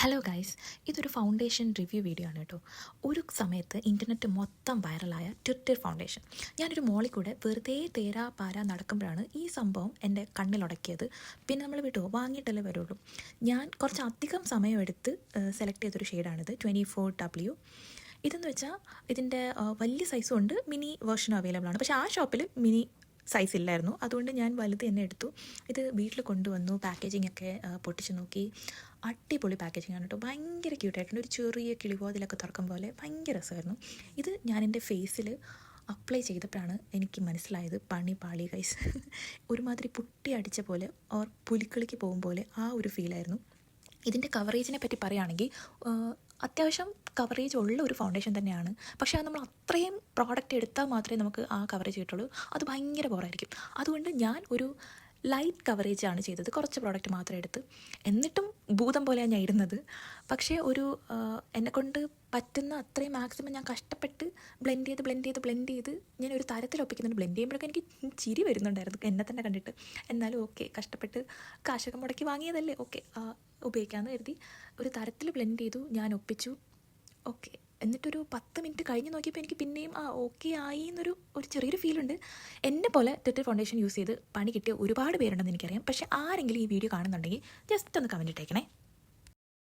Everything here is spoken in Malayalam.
ഹലോ ഗൈസ്, ഇതൊരു ഫൗണ്ടേഷൻ റിവ്യൂ വീഡിയോ ആണ് കേട്ടോ. ഒരു സമയത്ത് ഇൻ്റർനെറ്റ് മൊത്തം വൈറലായ ട്വിറ്റർ ഫൗണ്ടേഷൻ. ഞാനൊരു മോളിൽ കൂടെ വെറുതെ തേരാ പാര നടക്കുമ്പോഴാണ് ഈ സംഭവം എൻ്റെ കണ്ണിലുടക്കിയത്. പിന്നെ നമ്മൾ വിട്ടു വാങ്ങിയിട്ടല്ലേ വരുള്ളൂ. ഞാൻ കുറച്ച് അധികം സമയമെടുത്ത് സെലക്ട് ചെയ്തൊരു ഷെയ്ഡാണിത്, 24W. ഇതെന്ന് വെച്ചാൽ ഇതിൻ്റെ വലിയ സൈസും ഉണ്ട്, മിനി വേർഷനും അവൈലബിൾ ആണ്. പക്ഷേ ആ ഷോപ്പിൽ മിനി സൈസ് ഇല്ലായിരുന്നു, അതുകൊണ്ട് ഞാൻ വലുത് തന്നെ എടുത്തു. ഇത് വീട്ടിൽ കൊണ്ടുവന്നു, പാക്കേജിംഗ് ഒക്കെ പൊട്ടിച്ച് നോക്കി. അടിപൊളി പാക്കേജിംഗ് ആണ് കേട്ടോ, ഭയങ്കര ക്യൂട്ടായിട്ടുണ്ട്. ഒരു ചെറിയ കിളിവാതിലൊക്കെ തുറക്കും പോലെ ഭയങ്കര രസമായിരുന്നു. ഇത് ഞാൻ എൻ്റെ ഫേസിൽ അപ്ലൈ ചെയ്തപ്പോഴാണ് എനിക്ക് മനസ്സിലായത് പണി പാളി ഗൈസ്. ഒരുമാതിരി പുട്ടി അടിച്ച പോലെ ഓർ പുലിക്കളിക്ക് പോകും പോലെ ആ ഒരു ഫീലായിരുന്നു. ഇതിൻ്റെ കവറേജിനെ പറ്റി പറയുകയാണെങ്കിൽ അത്യാവശ്യം കവറേജ് ഉള്ള ഒരു ഫൗണ്ടേഷൻ തന്നെയാണ്. പക്ഷേ അത് നമ്മൾ അത്രയും പ്രോഡക്റ്റ് എടുത്താൽ മാത്രമേ നമുക്ക് ആ കവറേജ് കിട്ടുള്ളൂ. അത് ഭയങ്കര പോരായിരിക്കും. അതുകൊണ്ട് ഞാൻ ഒരു ലൈറ്റ് കവറേജാണ് ചെയ്തത്, കുറച്ച് പ്രോഡക്റ്റ് മാത്രം എടുത്ത്. എന്നിട്ടും ഭൂതം പോലെയാണ് ഞാൻ ഇടുന്നത്. പക്ഷേ ഒരു എന്നെക്കൊണ്ട് പറ്റുന്ന അത്രയും മാക്സിമം ഞാൻ കഷ്ടപ്പെട്ട് ബ്ലെൻഡ് ചെയ്ത് ഞാൻ ഒരു തരത്തിലൊപ്പിക്കുന്നുണ്ട്. ബ്ലെൻഡ് ചെയ്യുമ്പോഴൊക്കെ എനിക്ക് ചിരി വരുന്നുണ്ടായിരുന്നു എന്നെ തന്നെ കണ്ടിട്ട്. എന്നാലും ഓക്കെ, കഷ്ടപ്പെട്ട് കാശൊക്കെ മുടക്കി വാങ്ങിയതല്ലേ, ഓക്കെ ഉപയോഗിക്കാമെന്ന് കരുതി ഒരു തരത്തിൽ ബ്ലെൻഡ് ചെയ്തു, ഞാൻ ഒപ്പിച്ചു. ഓക്കെ, എന്നിട്ടൊരു 10 മിനിറ്റ് കഴിഞ്ഞ് നോക്കിയപ്പോൾ എനിക്ക് പിന്നെയും ഓക്കെ ആയി എന്നൊരു ചെറിയൊരു ഫീലുണ്ട്. എന്നെ പോലെ ട്വിറ്റർ ഫൗണ്ടേഷൻ യൂസ് ചെയ്ത് പണി കിട്ടിയ ഒരുപാട് പേരുണ്ടെന്ന് എനിക്കറിയാം. പക്ഷേ ആരെങ്കിലും ഈ വീഡിയോ കാണുന്നുണ്ടെങ്കിൽ ജസ്റ്റ് ഒന്ന് കമൻറ്റ് ഇട്ടേക്കണേ.